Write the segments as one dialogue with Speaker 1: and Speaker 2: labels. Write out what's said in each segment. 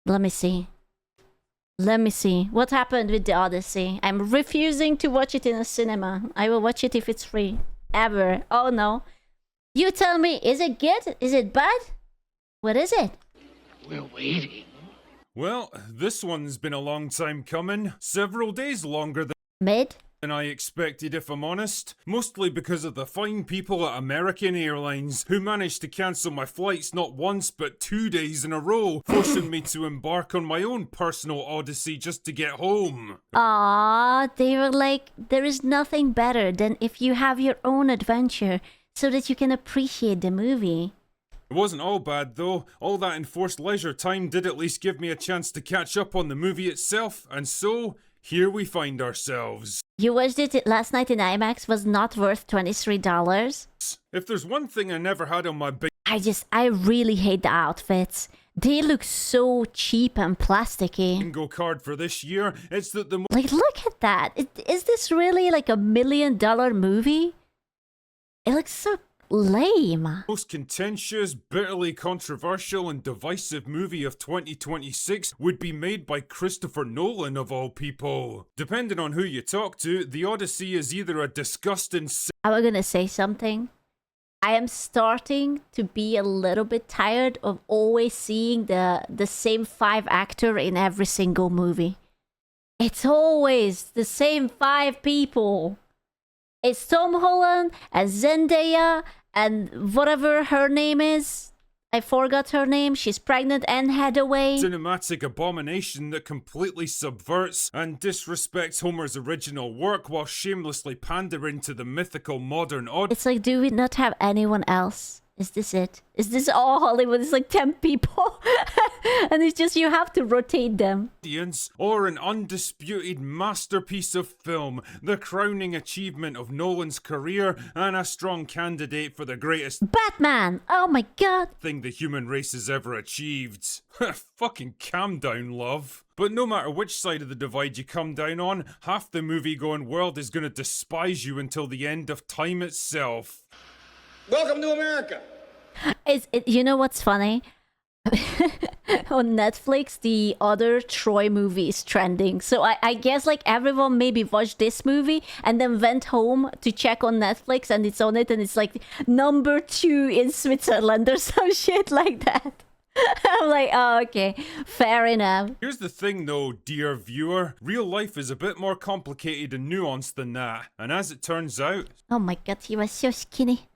Speaker 1: Let me see. Let me see. What happened with the Odyssey? I'm refusing to watch it in a cinema. I will watch it if it's free. Ever. Oh no. You tell me, is it good? Is it bad? What is it?
Speaker 2: We're waiting.
Speaker 3: Well, this one's been a long time coming. Several days longer
Speaker 1: Mid?
Speaker 3: than I expected, if I'm honest. Mostly because of the fine people at American Airlines who managed to cancel my flights not once but 2 days in a row, forcing me to embark on my own personal odyssey just to get home.
Speaker 1: Aww, they were like, there is nothing better than if you have your own adventure so that you can appreciate the movie.
Speaker 3: It wasn't all bad though. All that enforced leisure time did at least give me a chance to catch up on the movie itself, and so here we find ourselves.
Speaker 1: You watched it last night in IMAX, was not worth $23.
Speaker 3: If there's one thing I never had on my
Speaker 1: I really hate the outfits. They look so cheap and plasticky.
Speaker 3: bingo card for this year, it's that the
Speaker 1: Like, look at that. Is this really like $1 million movie? It looks so lame.
Speaker 3: most contentious, bitterly controversial, and divisive movie of 2026 would be made by Christopher Nolan, of all people. Depending on who you talk to, The Odyssey is either a disgusting
Speaker 1: I'm gonna say something. I am starting to be a little bit tired of always seeing the same 5 actor in every single movie. It's always the same 5 people. It's Tom Holland and Zendaya and whatever her name is. I forgot her name. She's pregnant, Anne Hathaway.
Speaker 3: cinematic abomination that completely subverts and disrespects Homer's original work while shamelessly pandering to the mythical modern audience.
Speaker 1: It's like, do we not have anyone else? Is this it? Is this all Hollywood? It's like 10 people. And it's just, you have to rotate them.
Speaker 3: Or an undisputed masterpiece of film, the crowning achievement of Nolan's career and a strong candidate for the greatest
Speaker 1: Batman! Oh my god!
Speaker 3: thing the human race has ever achieved. Fucking calm down, love. But no matter which side of the divide you come down on, half the movie-going world is gonna despise you until the end of time itself.
Speaker 2: Welcome to America.
Speaker 1: You know what's funny? On Netflix, the other Troy movie is trending. So I guess like everyone maybe watched this movie and then went home to check on Netflix and it's on it and it's like #2 in Switzerland or some shit like that. I'm like, oh, okay, fair enough.
Speaker 3: Here's the thing though, dear viewer. Real life is a bit more complicated and nuanced than that. And as it turns out...
Speaker 1: Oh my god, he was so skinny.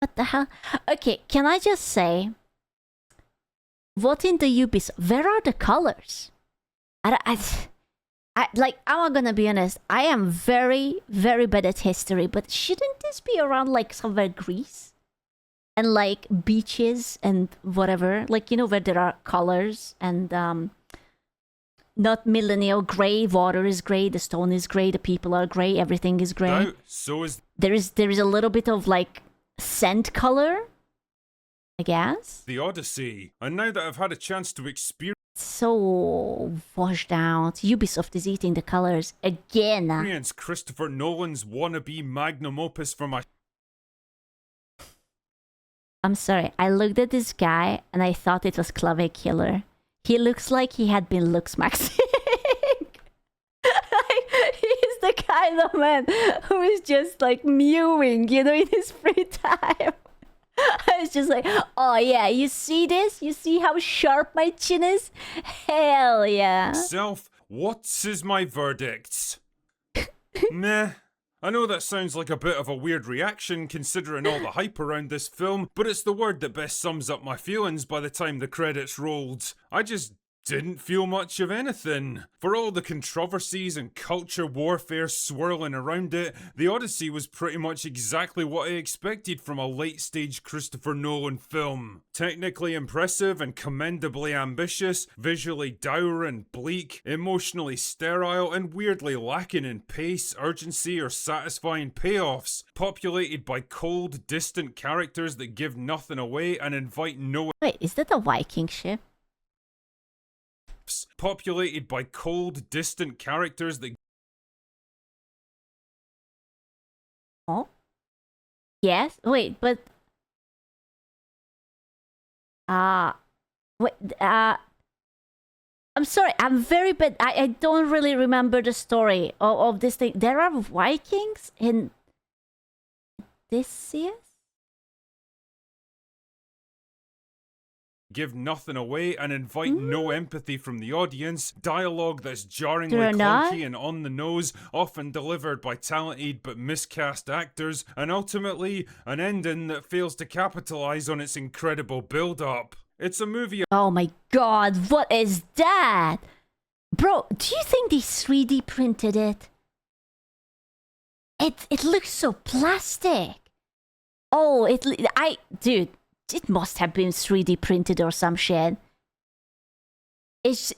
Speaker 1: What the hell? Okay, can I just say, what in the Ubisoft? Where are the colors? I'm gonna be honest. I am very, very bad at history, but shouldn't this be around like somewhere Greece? And like beaches and whatever, like, you know, where there are colors and not millennial gray. Water is gray, the stone is gray, the people are gray, everything is gray.
Speaker 3: Now, so is
Speaker 1: There is a little bit of like scent color, I guess.
Speaker 3: The Odyssey. And now that I've had a chance to experience
Speaker 1: So washed out. Ubisoft is eating the colors again.
Speaker 3: Christopher Nolan's wannabe magnum opus for my
Speaker 1: I'm sorry, I looked at this guy and I thought it was Clave Killer. He looks like he had been looks maxing. He's the kind of man who is just like mewing, you know, in his free time. I was just like, oh yeah, you see this? You see how sharp my chin is? Hell yeah.
Speaker 3: self, what's is my verdict? Meh. I know that sounds like a bit of a weird reaction considering all the hype around this film, but it's the word that best sums up my feelings by the time the credits rolled. I just didn't feel much of anything. For all the controversies and culture warfare swirling around it, The Odyssey was pretty much exactly what I expected from a late-stage Christopher Nolan film. Technically impressive and commendably ambitious, visually dour and bleak, emotionally sterile and weirdly lacking in pace, urgency or satisfying payoffs, populated by cold, distant characters that give nothing away and invite no
Speaker 1: Wait, is that a Viking ship?
Speaker 3: populated by cold, distant characters that...
Speaker 1: Oh? Yes? Wait, but... Wait, I'm sorry, I'm very bad. I don't really remember the story of this thing. There are Vikings in this year?
Speaker 3: Give nothing away and invite no empathy from the audience, dialogue that's jarringly
Speaker 1: They're not?
Speaker 3: clunky and on the nose, often delivered by talented but miscast actors, and ultimately, an ending that fails to capitalize on its incredible build-up. It's a movie
Speaker 1: Oh my god, what is that? Bro, do you think they 3D printed it? It looks so plastic. Oh, dude, it must have been 3D printed or some shit. It's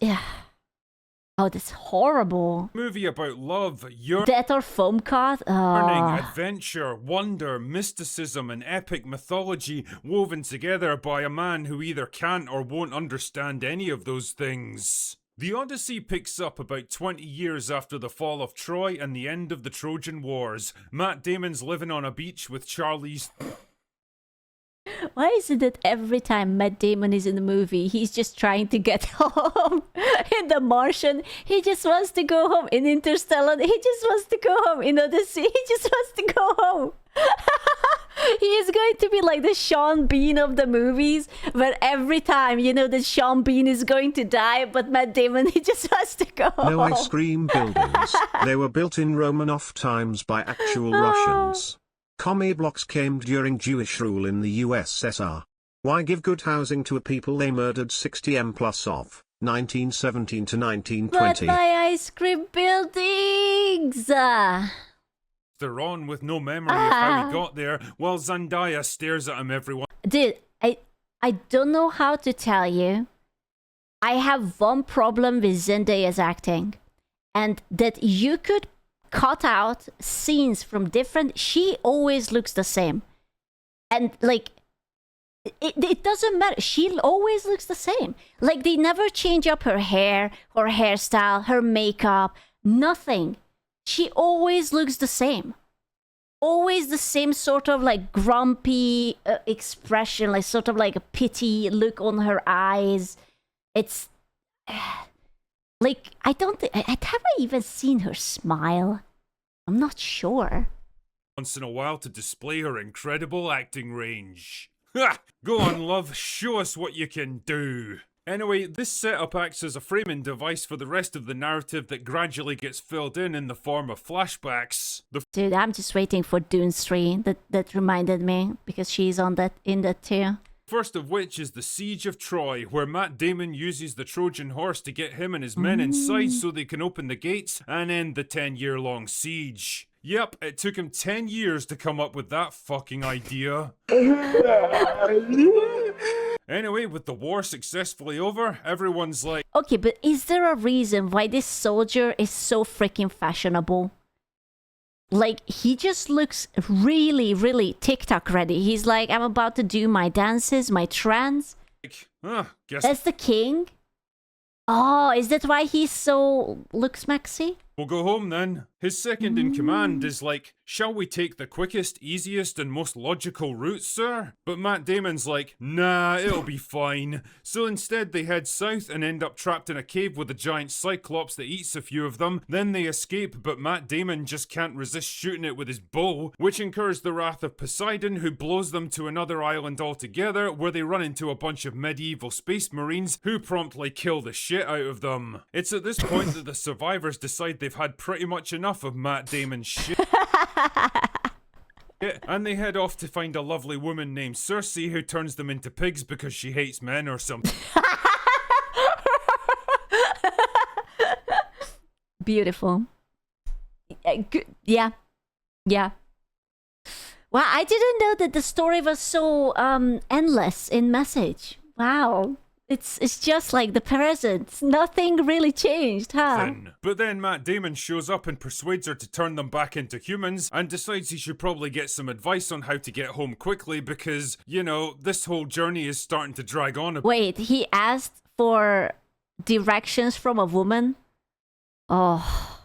Speaker 1: oh, that's horrible.
Speaker 3: movie about love, yearning,
Speaker 1: That or foam cut? Oh.
Speaker 3: adventure, wonder, mysticism, and epic mythology woven together by a man who either can't or won't understand any of those things. The Odyssey picks up about 20 years after the fall of Troy and the end of the Trojan Wars. Matt Damon's living on a beach with Charlie's...
Speaker 1: Why is it that every time Matt Damon is in the movie, he's just trying to get home? In The Martian, he just wants to go home. In Interstellar, he just wants to go home. In Odyssey, he just wants to go home. He is going to be like the Sean Bean of the movies, where every time, you know, that Sean Bean is going to die, but Matt Damon, he just wants to go home.
Speaker 4: No ice cream buildings. They were built in Romanov times by actual Russians. Commie blocks came during Jewish rule in the USSR. Why give good housing to a people they murdered 60 plus of, 1917 to 1920?
Speaker 1: But my ice cream buildings!
Speaker 3: They're on with no memory of how he got there, while Zendaya stares at him every once.
Speaker 1: Dude, I don't know how to tell you. I have one problem with Zendaya's acting. And that you could cut out scenes from different... She always looks the same. And, like, it doesn't matter. She always looks the same. Like, they never change up her hair, her hairstyle, her makeup, nothing. She always looks the same. Always the same sort of, like, grumpy expression, like, sort of like a pity look on her eyes. It's... like, I don't think... Have I even seen her smile? I'm not sure.
Speaker 3: in a while to display her incredible acting range. Ha! Go on, love, show us what you can do. Anyway, this setup acts as a framing device for the rest of the narrative that gradually gets filled in the form of flashbacks.
Speaker 1: Dude, I'm just waiting for Dune 3. That reminded me, because she's in that too.
Speaker 3: First of which is the Siege of Troy, where Matt Damon uses the Trojan horse to get him and his men inside so they can open the gates and end the 10-year-long siege. Yep, it took him 10 years to come up with that fucking idea. Anyway, with the war successfully over, everyone's like...
Speaker 1: Okay, but is there a reason why this soldier is so freaking fashionable? Like, he just looks really, really TikTok ready. He's like, I'm about to do my dances, my trance.
Speaker 3: Guess
Speaker 1: That's the king? Oh, is that why he looks maxi?
Speaker 3: we'll go home then. His second in command is like, shall we take the quickest, easiest, and most logical route, sir? But Matt Damon's like, nah, it'll be fine. So instead they head south and end up trapped in a cave with a giant cyclops that eats a few of them. Then they escape, but Matt Damon just can't resist shooting it with his bow, which incurs the wrath of Poseidon, who blows them to another island altogether, where they run into a bunch of medieval space marines who promptly kill the shit out of them. It's at this point that the survivors decide they've had pretty much enough of Matt Damon's shit. And they head off to find a lovely woman named Cersei who turns them into pigs because she hates men or something.
Speaker 1: Beautiful. Yeah. Yeah. Wow, I didn't know that the story was so endless in message. Wow. It's just like the present. Nothing really changed, huh?
Speaker 3: But then Matt Damon shows up and persuades her to turn them back into humans and decides he should probably get some advice on how to get home quickly because, you know, this whole journey is starting to drag on a bit.
Speaker 1: Wait, he asked for directions from a woman? Oh.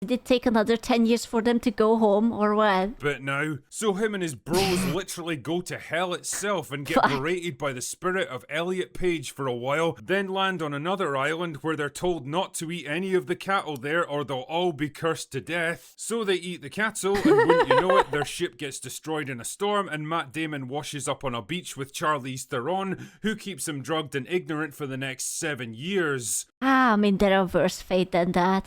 Speaker 1: Did it take another 10 years for them to go home or what?
Speaker 3: bit now. So him and his bros literally go to hell itself and get
Speaker 1: Fuck.
Speaker 3: berated by the spirit of Elliot Page for a while, then land on another island where they're told not to eat any of the cattle there or they'll all be cursed to death. So they eat the cattle and wouldn't you know it, their ship gets destroyed in a storm and Matt Damon washes up on a beach with Charlize Theron, who keeps him drugged and ignorant for the next 7 years.
Speaker 1: I mean, there are worse fate than that.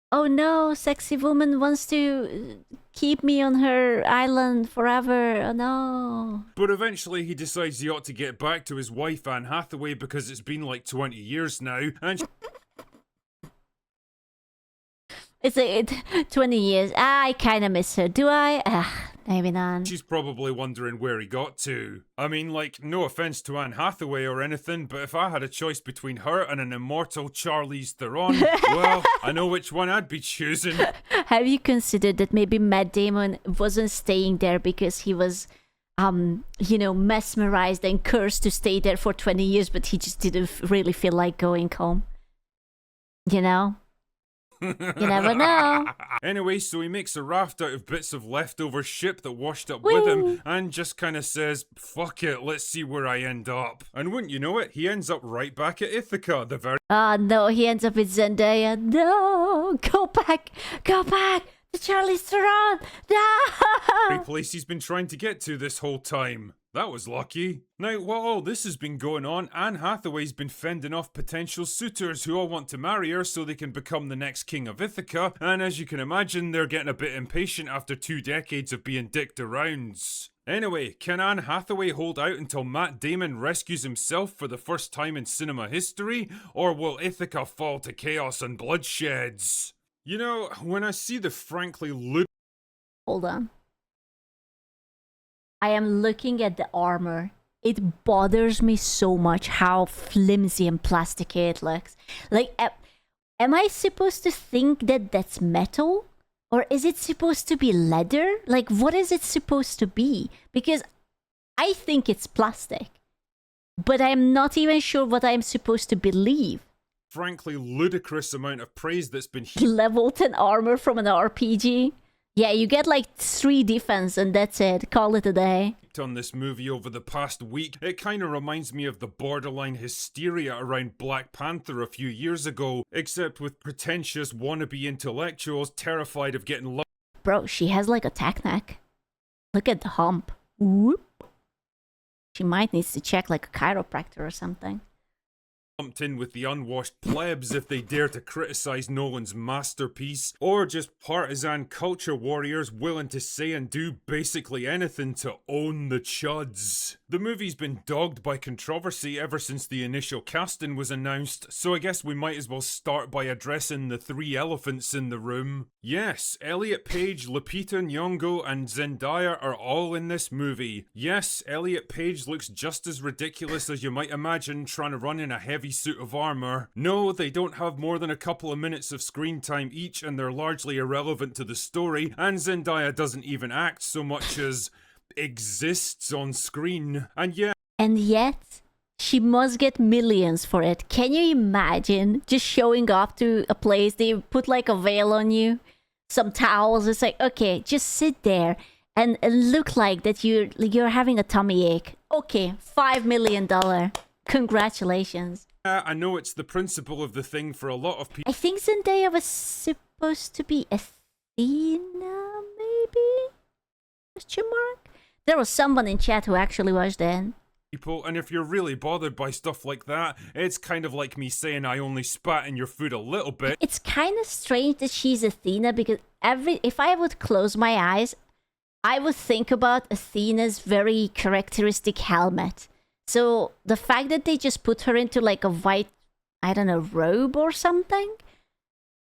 Speaker 1: Oh no, sexy woman wants to keep me on her island forever. Oh no.
Speaker 3: But eventually he decides he ought to get back to his wife Anne Hathaway because it's been like 20 years now, and
Speaker 1: It's 20 years. I kind of miss her. Do I? Maybe not.
Speaker 3: she's probably wondering where he got to. I mean, like, no offense to Anne Hathaway or anything, but if I had a choice between her and an immortal Charlize Theron, well, I know which one I'd be choosing.
Speaker 1: Have you considered that maybe Matt Damon wasn't staying there because he was, mesmerized and cursed to stay there for 20 years, but he just didn't really feel like going home? You know? You never know.
Speaker 3: Anyway, so he makes a raft out of bits of leftover ship that washed up with him
Speaker 1: Whee!
Speaker 3: and just kind of says, fuck it, let's see where I end up. And wouldn't you know it, he ends up right back at Ithaca, the very
Speaker 1: No, he ends up with Zendaya. No, go back to Charlize Theron. No.
Speaker 3: place he's been trying to get to this whole time. That was lucky. Now, while all this has been going on, Anne Hathaway's been fending off potential suitors who all want to marry her so they can become the next king of Ithaca, and as you can imagine, they're getting a bit impatient after 2 decades of being dicked around. Anyway, can Anne Hathaway hold out until Matt Damon rescues himself for the first time in cinema history, or will Ithaca fall to chaos and bloodsheds? You know, when I see the frankly
Speaker 1: Hold on. I am looking at the armor. It bothers me so much how flimsy and plasticky it looks. Like, am I supposed to think that that's metal? Or is it supposed to be leather? Like, what is it supposed to be? Because I think it's plastic. But I'm not even sure what I'm supposed to believe.
Speaker 3: frankly ludicrous amount of praise that's been
Speaker 1: Level 10 armor from an RPG? Yeah, you get like 3 defense and that's it. Call it a day.
Speaker 3: on this movie over the past week. It kind of reminds me of the borderline hysteria around Black Panther a few years ago, except with pretentious wannabe intellectuals terrified of getting
Speaker 1: Bro, she has like a tack neck. Look at the hump. Whoop. She might need to check like a chiropractor or something.
Speaker 3: lumped in with the unwashed plebs if they dare to criticize Nolan's masterpiece, or just partisan culture warriors willing to say and do basically anything to own the chuds. The movie's been dogged by controversy ever since the initial casting was announced, so I guess we might as well start by addressing the 3 elephants in the room. Yes, Elliot Page, Lupita Nyong'o, and Zendaya are all in this movie. Yes, Elliot Page looks just as ridiculous as you might imagine trying to run in a heavy suit of armor. No, they don't have more than a couple of minutes of screen time each and they're largely irrelevant to the story, and Zendaya doesn't even act so much as exists on screen. And yet, she must get millions for it. Can you imagine just showing up to a place, they put like a veil on you, some towels, it's like, okay, just sit there and look like that you're having a tummy ache. Okay, $5 million. Congratulations. I know it's the principle of the thing for a lot of people.
Speaker 1: I think Zendaya was supposed to be Athena, maybe? Question mark? There was someone in chat who actually watched that.
Speaker 3: And if you're really bothered by stuff like that, it's kind of like me saying I only spat in your food a little bit.
Speaker 1: It's kind of strange that she's Athena because if I would close my eyes, I would think about Athena's very characteristic helmet. So the fact that they just put her into like a white, I don't know, robe or something,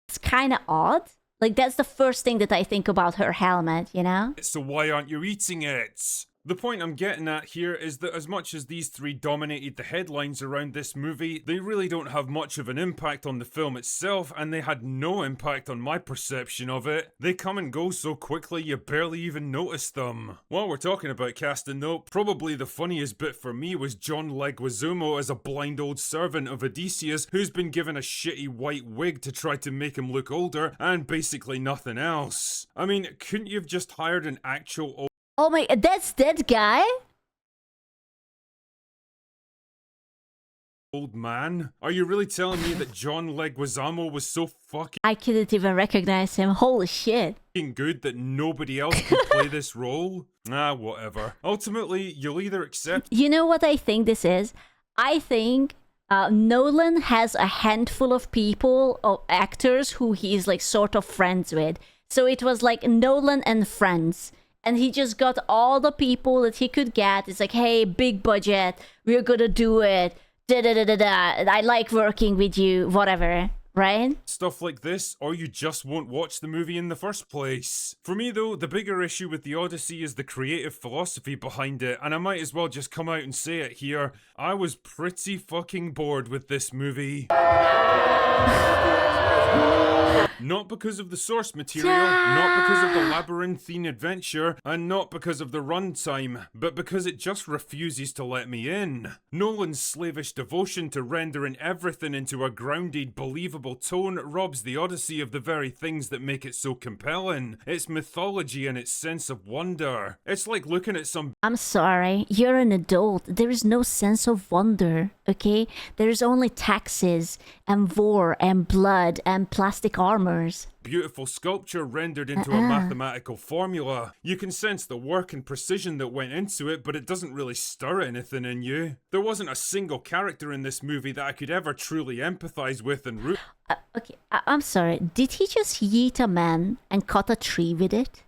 Speaker 1: it's kind of odd. Like that's the first thing that I think about her helmet, you know?
Speaker 3: So why aren't you eating it? The point I'm getting at here is that as much as these three dominated the headlines around this movie, they really don't have much of an impact on the film itself, and they had no impact on my perception of it. They come and go so quickly you barely even notice them. While we're talking about casting though, probably the funniest bit for me was John Leguizamo as a blind old servant of Odysseus who's been given a shitty white wig to try to make him look older, and basically nothing else. I mean, couldn't you have just hired an actual
Speaker 1: Oh my, that's that guy?
Speaker 3: old man? Are you really telling me that John Leguizamo was so fucking
Speaker 1: I couldn't even recognize him. Holy shit.
Speaker 3: good that nobody else could play this role? Ah, whatever. Ultimately, you'll either accept.
Speaker 1: You know what I think this is? I think Nolan has a handful of people, of actors who he's like sort of friends with. So it was like Nolan and friends. And he just got all the people that he could get. It's like, hey, big budget, we're gonna do it. Da da da da da. I like working with you, whatever, right?
Speaker 3: Stuff like this, or you just won't watch the movie in the first place. For me though, the bigger issue with the Odyssey is the creative philosophy behind it, and I might as well just come out and say it here. I was pretty fucking bored with this movie. Not because of the source material, not because of the labyrinthine adventure, and not because of the runtime, but because it just refuses to let me in. Nolan's slavish devotion to rendering everything into a grounded, believable tone robs the Odyssey of the very things that make it so compelling. Its mythology and its sense of wonder. It's like looking at some
Speaker 1: I'm sorry, you're an adult. There is no sense of wonder, okay? There's only taxes and war and blood and plastic armors.
Speaker 3: beautiful sculpture rendered into a mathematical formula. You can sense the work and precision that went into it, but it doesn't really stir anything in you. There wasn't a single character in this movie that I could ever truly empathize with and root.
Speaker 1: Okay, I'm sorry. Did he just yeet a man and cut a tree with it?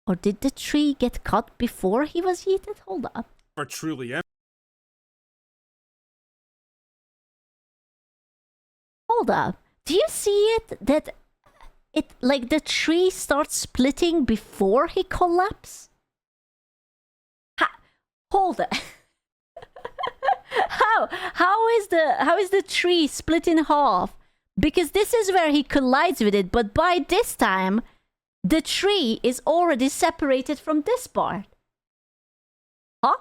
Speaker 1: Or did the tree get cut before he was yeeted? Hold up.
Speaker 3: For truly
Speaker 1: Hold up. Do you see it? That it like the tree starts splitting before he collapses? Hold up. How is the tree split in half? Because this is where he collides with it, but by this time the tree is already separated from this part. Huh?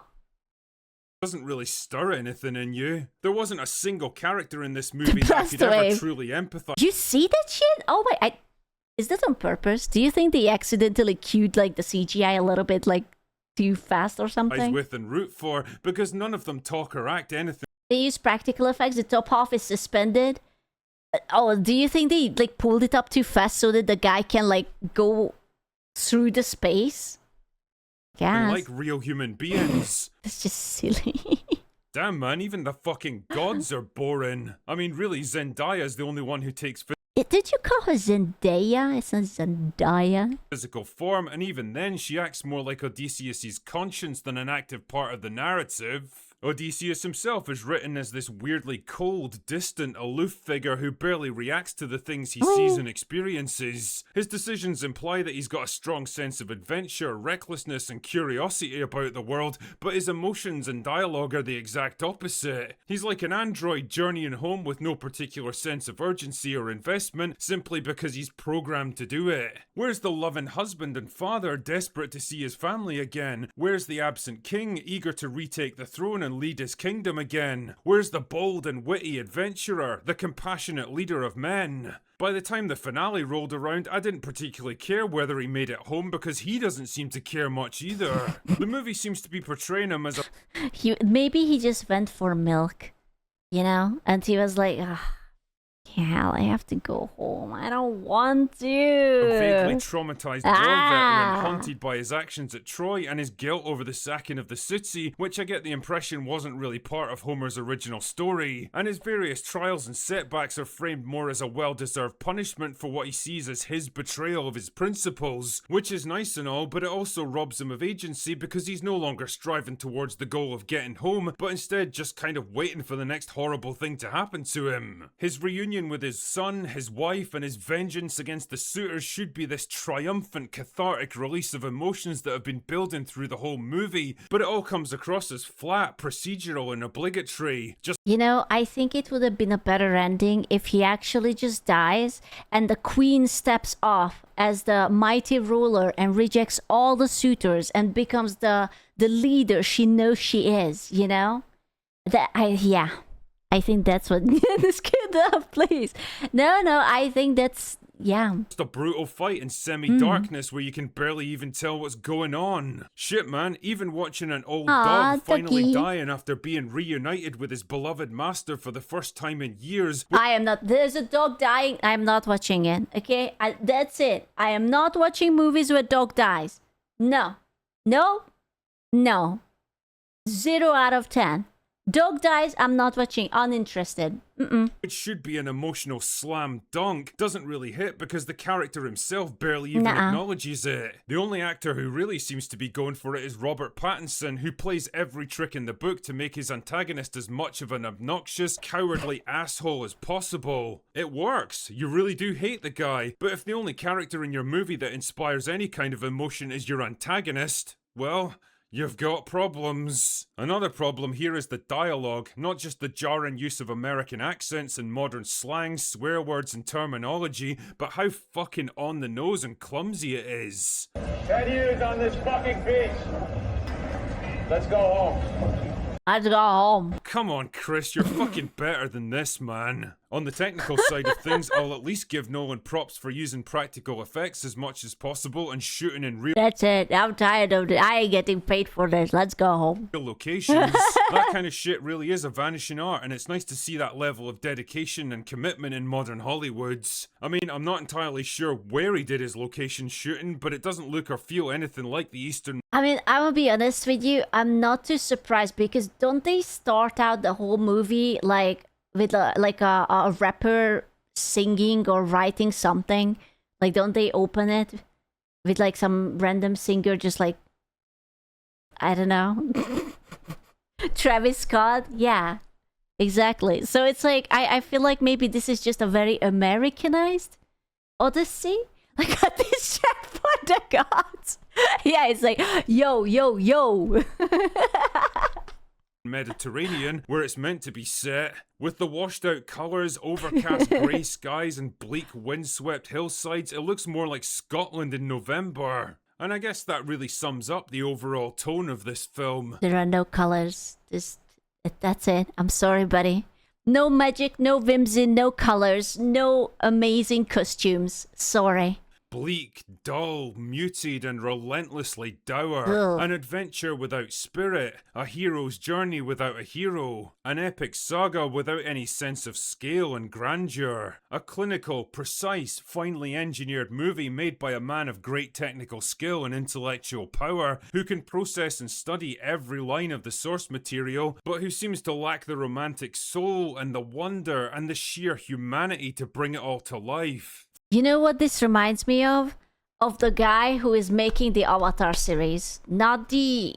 Speaker 3: doesn't really stir anything in you. There wasn't a single character in this movie that I could ever truly empathize.
Speaker 1: You see that shit? Oh my! Is that on purpose? Do you think they accidentally cued like the CGI a little bit like too fast or something?
Speaker 3: With and root for, because none of them talk or act anything.
Speaker 1: They use practical effects. The top half is suspended. Oh, do you think they like pulled it up too fast so that the guy can like go through the space? Yeah.
Speaker 3: Like real human beings.
Speaker 1: That's just silly.
Speaker 3: Damn man, even the fucking gods are boring. I mean, really, Zendaya's the only one who takes
Speaker 1: Did you call her Zendaya? It's not Zendaya.
Speaker 3: physical form, and even then she acts more like Odysseus' conscience than an active part of the narrative. Odysseus himself is written as this weirdly cold, distant, aloof figure who barely reacts to the things he sees and experiences. His decisions imply that he's got a strong sense of adventure, recklessness, and curiosity about the world, but his emotions and dialogue are the exact opposite. He's like an android journeying home with no particular sense of urgency or investment, simply because he's programmed to do it. Where's the loving husband and father desperate to see his family again? Where's the absent king eager to retake the throne and lead his kingdom again? Where's the bold and witty adventurer, the compassionate leader of men? By the time the finale rolled around, I didn't particularly care whether he made it home because he doesn't seem to care much either. The movie seems to be portraying him as a
Speaker 1: Maybe he just went for milk, you know? And he was like, hell, I have to go home. I don't want to.
Speaker 3: vaguely traumatized war veteran haunted by his actions at Troy and his guilt over the sacking of the city, which I get the impression wasn't really part of Homer's original story. And his various trials and setbacks are framed more as a well-deserved punishment for what he sees as his betrayal of his principles, which is nice and all, but it also robs him of agency because he's no longer striving towards the goal of getting home, but instead just kind of waiting for the next horrible thing to happen to him. His reunion reunion with his son, his wife, and his vengeance against the suitors should be this triumphant, cathartic release of emotions that have been building through the whole movie, but it all comes across as flat, procedural, and obligatory.
Speaker 1: You know, I think it would have been a better ending if he actually just dies and the queen steps off as the mighty ruler and rejects all the suitors and becomes the leader she knows she is, you know? I think that's what this kid please. No, I think that's
Speaker 3: Just a brutal fight in semi-darkness where you can barely even tell what's going on. Shit, man, even watching an old dog finally
Speaker 1: Ducky.
Speaker 3: dying after being reunited with his beloved master for the first time in years.
Speaker 1: There's a dog dying. I'm not watching it. Okay, that's it. I am not watching movies where dog dies. No. 0 out of 10. Dog dies, I'm not watching. Uninterested.
Speaker 3: Which should be an emotional slam dunk, doesn't really hit because the character himself barely even acknowledges it. The only actor who really seems to be going for it is Robert Pattinson, who plays every trick in the book to make his antagonist as much of an obnoxious, cowardly asshole as possible. It works. You really do hate the guy, but if the only character in your movie that inspires any kind of emotion is your antagonist, well, you've got problems. Another problem here is the dialogue, not just the jarring use of American accents and modern slang, swear words and terminology, but how fucking on the nose and clumsy it is.
Speaker 2: 10 years on this fucking beach. Let's go home.
Speaker 1: Let's go home.
Speaker 3: Come on, Chris, you're fucking better than this, man. On the technical side of things, I'll at least give Nolan props for using practical effects as much as possible and shooting in real
Speaker 1: That's it. I'm tired of it. I ain't getting paid for this. Let's go home.
Speaker 3: locations. That kind of shit really is a vanishing art, and it's nice to see that level of dedication and commitment in modern Hollywoods. I mean, I'm not entirely sure where he did his location shooting, but it doesn't look or feel anything like the Eastern
Speaker 1: I mean, I'm gonna be honest with you. I'm not too surprised because don't they start out the whole movie like with a rapper singing or writing something? Like, don't they open it with like some random singer just like, I don't know, Travis Scott? Yeah, exactly. So it's like I feel like maybe this is just a very Americanized Odyssey. Like a diss track for the gods. Yeah, it's like, yo.
Speaker 3: Mediterranean, where it's meant to be set. With the washed out colours, overcast grey skies and bleak windswept hillsides, it looks more like Scotland in November. And I guess that really sums up the overall tone of this film.
Speaker 1: There are no colors. That's it. I'm sorry, buddy. No magic, no whimsy, no colors, no amazing costumes. Sorry.
Speaker 3: Bleak, dull, muted, and relentlessly dour.
Speaker 1: Ugh.
Speaker 3: An adventure without spirit, a hero's journey without a hero, an epic saga without any sense of scale and grandeur, a clinical, precise, finely engineered movie made by a man of great technical skill and intellectual power, who can process and study every line of the source material, but who seems to lack the romantic soul and the wonder and the sheer humanity to bring it all to life.
Speaker 1: You know what this reminds me of? Of the guy who is making the Avatar series. Not the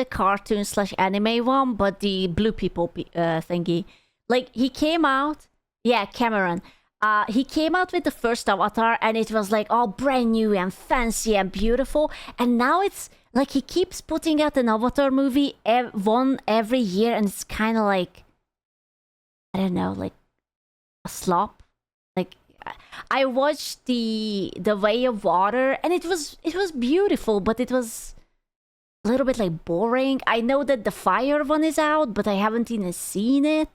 Speaker 1: cartoon / anime one, but the blue people thingy. Like, he came out... Yeah, Cameron. He came out with the first Avatar and it was like all brand new and fancy and beautiful. And now it's like he keeps putting out an Avatar movie one every year and it's kind of like... I don't know, like a slop. Like... I watched the Way of Water and it was beautiful, but it was a little bit like boring. I know that the Fire one is out, but I haven't even seen it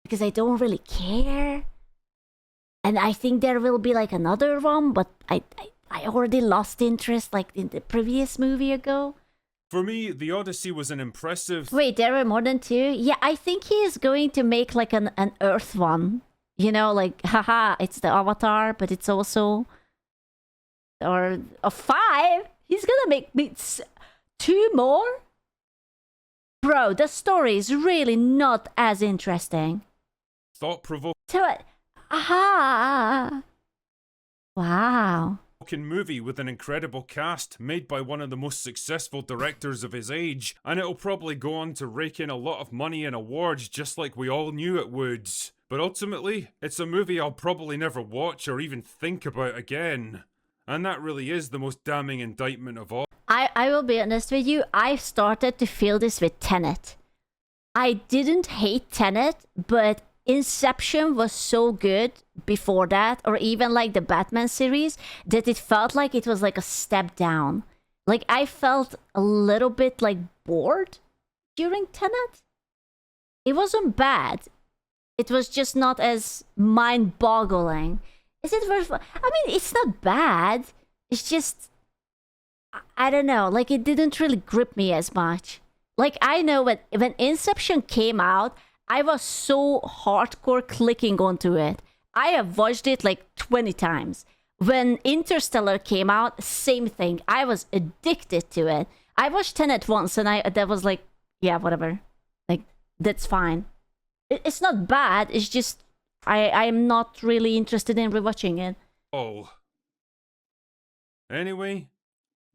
Speaker 1: because I don't really care. And I think there will be like another one, but I already lost interest like in the previous movie ago.
Speaker 3: For me, the Odyssey was an impressive...
Speaker 1: Wait, there were more than 2? Yeah, I think he is going to make like an Earth one. You know, like, haha, it's the Avatar, but it's also... Or a 5? He's gonna make me 2 more? Bro, the story is really not as interesting.
Speaker 3: Thought-provoking
Speaker 1: So, aha! Wow.
Speaker 3: movie with an incredible cast, made by one of the most successful directors of his age, and it'll probably go on to rake in a lot of money and awards just like we all knew it would. But ultimately, it's a movie I'll probably never watch or even think about again. And that really is the most damning indictment of all.
Speaker 1: I will be honest with you, I started to feel this with Tenet. I didn't hate Tenet, but Inception was so good before that, or even like the Batman series, that it felt like it was like a step down. Like I felt a little bit like bored during Tenet. It wasn't bad. It was just not as mind-boggling. Is it worth? I mean, it's not bad. It's just, I don't know. Like it didn't really grip me as much. Like I know when Inception came out, I was so hardcore clicking onto it. I have watched it like 20 times. When Interstellar came out, same thing. I was addicted to it. I watched Tenet once and that was like, yeah, whatever. Like, that's fine. It's not bad. It's just, I'm not really interested in rewatching it.
Speaker 3: Oh. Anyway,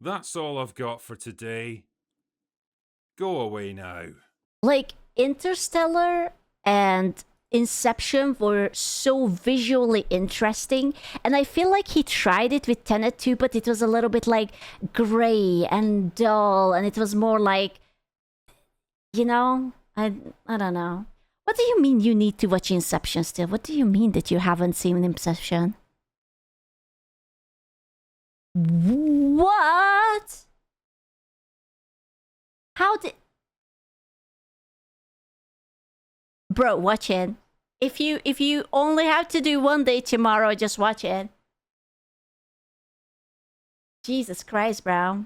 Speaker 3: that's all I've got for today. Go away now.
Speaker 1: Like, Interstellar and Inception were so visually interesting, and I feel like he tried it with Tenet too, but it was a little bit like gray and dull, and it was more like, you know, I don't know. What do you mean you need to watch Inception still? What do you mean that you haven't seen Inception? What? How did... Bro, watch it. If you only have to do one day tomorrow, just watch it. Jesus Christ, bro.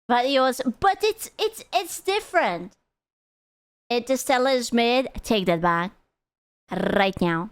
Speaker 1: But it's different. Interstellar is mid. Take that back right now.